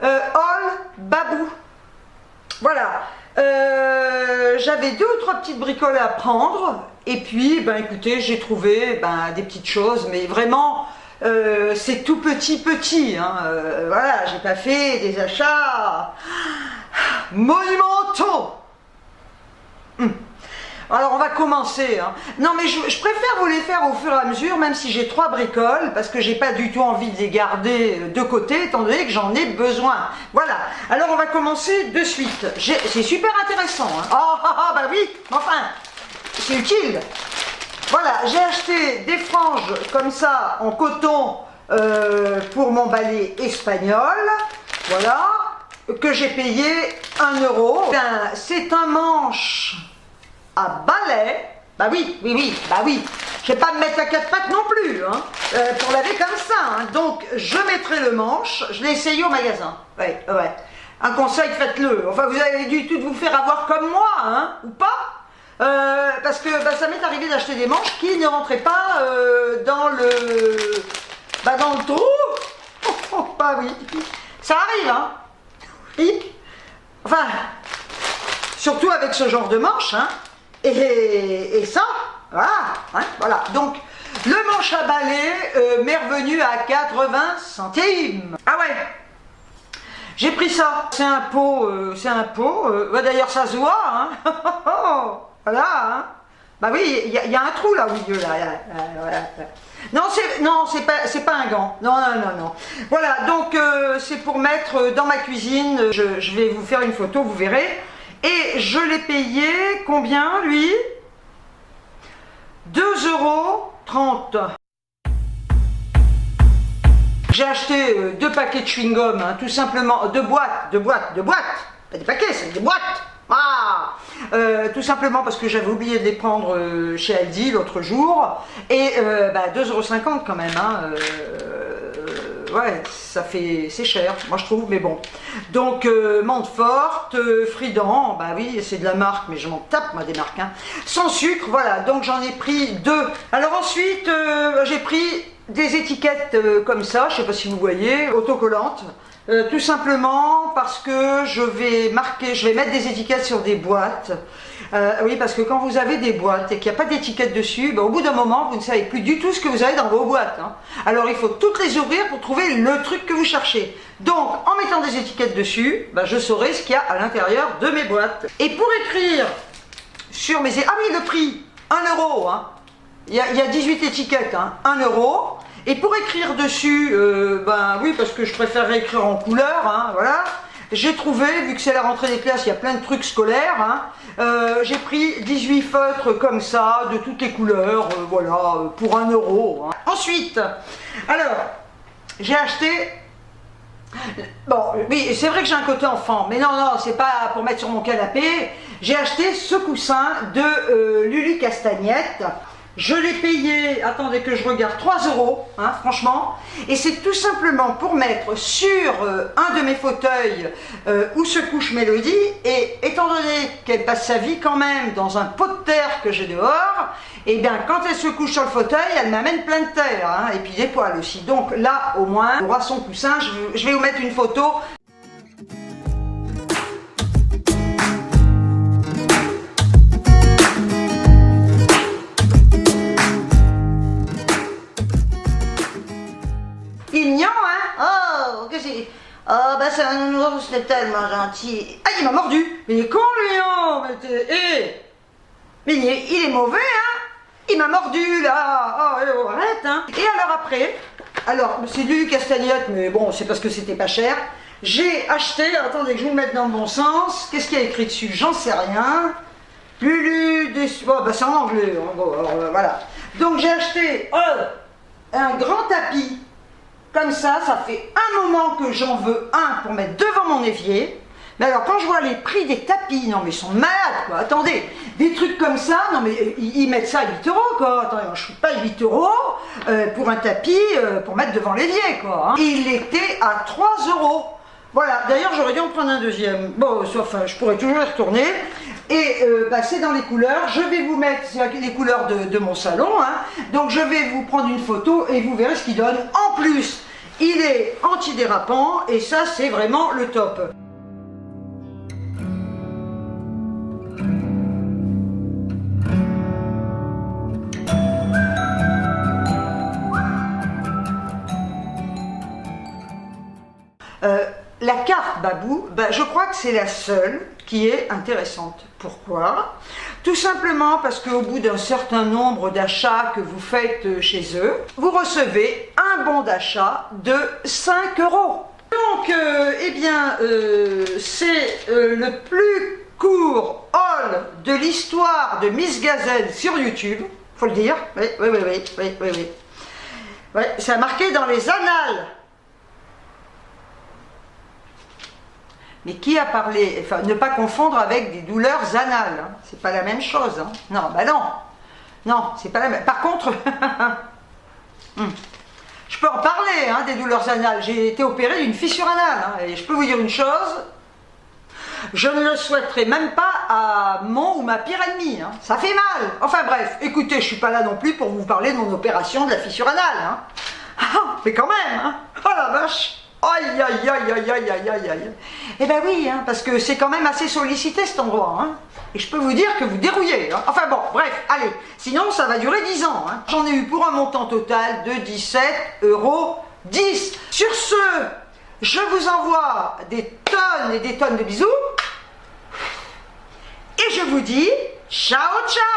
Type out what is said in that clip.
All Babou. Voilà. J'avais 2 ou 3 petites bricoles à prendre. Et puis, ben écoutez, j'ai trouvé des petites choses, mais vraiment, c'est tout petit, hein. Voilà, j'ai pas fait des achats monumentaux. Alors on va commencer, hein. Non mais je préfère vous les faire au fur et à mesure, même si j'ai 3 bricoles, parce que j'ai pas du tout envie de les garder de côté, étant donné que j'en ai besoin. Voilà, alors on va commencer de suite. C'est super intéressant, hein. Bah oui, enfin, c'est utile. Voilà, j'ai acheté des franges comme ça, en coton, pour mon balai espagnol. Voilà, que j'ai payé 1 €. C'est un manche à balai, bah oui, je vais pas me mettre à 4 pattes non plus, hein, pour laver comme ça, hein. Donc je mettrai le manche, je l'ai essayé au magasin, ouais, un conseil, faites-le, enfin vous avez dû tout vous faire avoir comme moi, hein, ou pas, parce que ça m'est arrivé d'acheter des manches qui ne rentraient pas dans le trou, bah oui, ça arrive, hein, oui, enfin, surtout avec ce genre de manche, hein. Et ça, voilà, hein, voilà. Donc, le manche à balai m'est revenu à 80 centimes. Ah ouais, j'ai pris ça. C'est un pot, d'ailleurs ça se voit, hein. Voilà, hein. Bah oui, il y a un trou là au milieu, là. Voilà. Non, c'est pas un gant. Non. Voilà, donc c'est pour mettre dans ma cuisine. Je vais vous faire une photo, vous verrez. Et je l'ai payé, combien lui? 2,30 €. J'ai acheté 2 paquets de chewing-gum, hein, tout simplement, 2 boîtes, pas des paquets, c'est des boîtes. Tout simplement parce que j'avais oublié de les prendre chez Aldi l'autre jour. Et 2,50 € quand même, hein, ouais, c'est cher, moi je trouve, mais bon. Donc, Montfort, Fridan, bah oui, c'est de la marque, mais je m'en tape, moi, des marques, hein. Sans sucre, voilà, donc j'en ai pris 2. Alors ensuite, j'ai pris des étiquettes comme ça, je sais pas si vous voyez, autocollantes. Tout simplement parce que je vais mettre des étiquettes sur des boîtes. Oui, parce que quand vous avez des boîtes et qu'il n'y a pas d'étiquette dessus, au bout d'un moment, vous ne savez plus du tout ce que vous avez dans vos boîtes, hein. Alors il faut toutes les ouvrir pour trouver le truc que vous cherchez. Donc, en mettant des étiquettes dessus, je saurai ce qu'il y a à l'intérieur de mes boîtes. Et pour écrire sur mes... Ah oui, le prix, 1 €, hein. Il y a 18 étiquettes, hein, 1 €. Et pour écrire dessus, oui, parce que je préfère écrire en couleur, hein, voilà. J'ai trouvé, vu que c'est la rentrée des classes, il y a plein de trucs scolaires, hein, j'ai pris 18 feutres comme ça, de toutes les couleurs, voilà, pour 1 €, hein. Ensuite, alors, j'ai acheté... Bon, oui, c'est vrai que j'ai un côté enfant, mais non, c'est pas pour mettre sur mon canapé. J'ai acheté ce coussin de Lulu Castagnette. Je l'ai payé, attendez que je regarde, 3 €, hein, franchement. Et c'est tout simplement pour mettre sur un de mes fauteuils où se couche Mélodie. Et étant donné qu'elle passe sa vie quand même dans un pot de terre que j'ai dehors, et bien quand elle se couche sur le fauteuil, elle m'amène plein de terre, hein, et puis des poils aussi. Donc là, au moins, elle aura son coussin. Je vais vous mettre une photo. Mignon, hein? Oh, qu'est-ce que c'est? Oh, c'est un nounours, c'est tellement gentil. Ah, il m'a mordu. Mais il est con, lui, hein? Mais il est mauvais, hein? Il m'a mordu, là. Oh, arrête, hein? Et alors après, c'est du Castagnette, mais bon, c'est parce que c'était pas cher. J'ai acheté, attendez que je vous le mette dans le bon sens. Qu'est-ce qu'il y a écrit dessus? J'en sais rien. Lulu, c'est en anglais, hein. Bon, alors, voilà. Donc j'ai acheté un grand tapis. Comme ça fait un moment que j'en veux un pour mettre devant mon évier. Mais alors quand je vois les prix des tapis, non mais ils sont malades, quoi. Attendez, des trucs comme ça, non mais ils mettent ça à 8 €, quoi. Attendez, je ne pas 8 € pour un tapis pour mettre devant l'évier, quoi, hein. Il était à 3 €. Voilà, d'ailleurs j'aurais dû en prendre un deuxième. Bon, sauf je pourrais toujours y retourner. Et c'est dans les couleurs, je vais vous mettre les couleurs de mon salon, hein. Donc je vais vous prendre une photo et vous verrez ce qu'il donne. En plus, il est antidérapant et ça c'est vraiment le top. La carte Babou, je crois que c'est la seule qui est intéressante. Pourquoi? Tout simplement parce qu'au bout d'un certain nombre d'achats que vous faites chez eux, vous recevez un bon d'achat de 5 €. Donc, c'est le plus court haul de l'histoire de Miss Gazelle sur YouTube, faut le dire. Oui. Ouais, ça a marqué dans les annales. Mais qui a parlé, enfin, ne pas confondre avec des douleurs anales, hein. C'est pas la même chose, hein. Non, non, c'est pas la même. Par contre, je peux en parler, hein, des douleurs anales. J'ai été opérée d'une fissure anale, hein, et je peux vous dire une chose, je ne le souhaiterais même pas à mon ou ma pire ennemie, hein. Ça fait mal. Enfin bref, écoutez, je suis pas là non plus pour vous parler de mon opération de la fissure anale, hein. Mais quand même, hein. Oh la vache. Aïe, aïe, aïe, aïe, aïe, aïe, aïe, aïe. Eh ben oui, hein, parce que c'est quand même assez sollicité cet endroit, hein. Et je peux vous dire que vous dérouillez, hein. Enfin bon, bref, allez, sinon ça va durer 10 ans, hein. J'en ai eu pour un montant total de 17,10 €. Sur ce, je vous envoie des tonnes et des tonnes de bisous. Et je vous dis ciao, ciao.